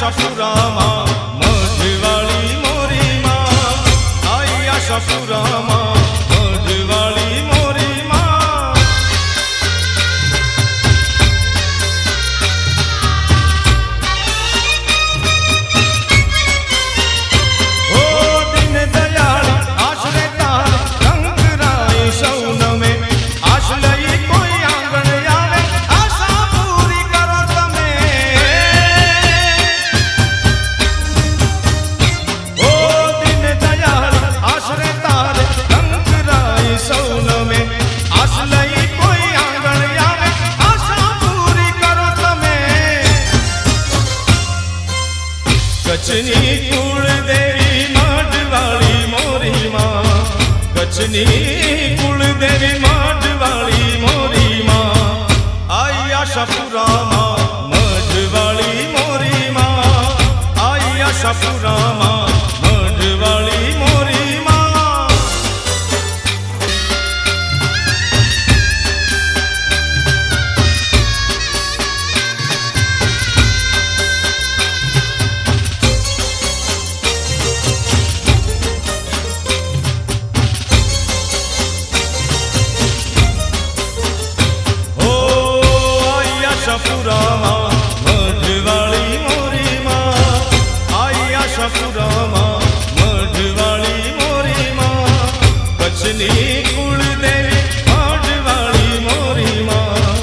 આશાપુરામાં મઢવાળી મોરી માં, આઈ આશાપુરામાં મઢવાળી મોરી માં. ઓ દિન દયાળ આશરે તાર રંગરાય સૌનમે, આશ લઈ કોઈ આંગણ આવે આશા પૂરી કરો તમે. ઓ દિન દયાળ આશરે તાર રંગરાય સૌનમે, આશ લઈ કોઈ આંગણ આવે આશા પૂરી કરો તમે. કચ્છની કુળદેવી મઢવાળી મોરી માં, કચ્છની કુળદેવી મઢવાળી મોરી માં, આઈ આશાપુરામાં મઢવાળી મોરી માં, આઈ આશાપુરામાં મઢવાળી મોરી માં. આશાપુરામાં મઢવાળી મોરી માં, આઈ આશાપુરામાં મઢવાળી મોરી માં, કચ્છની કુળદેવી મઢવાળી મોરી માં,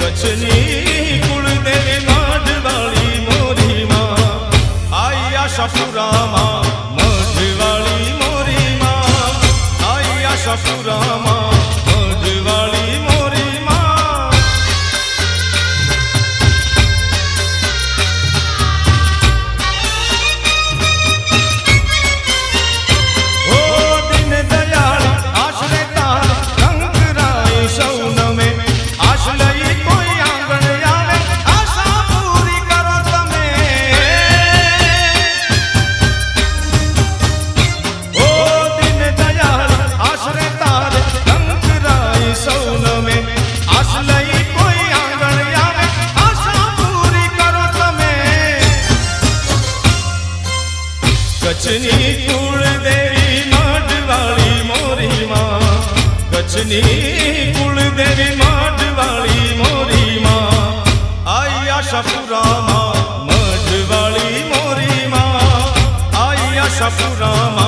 કચ્છની કુળદેવી મઢવાળી મોરી માં, આઈ આશાપુરામાં મઢવાળી મોરી માં, આઈ આશાપુરામાં મઢવાળી મોરી માં. કચ્છની કુળદેવી મઢવાળી મોરી માં, કચ્છની કુળદેવી મઢવાળી મોરી માં, આઈ આશાપુરામાં મઢવાળી મોરી માં, આઈ આશાપુરામાં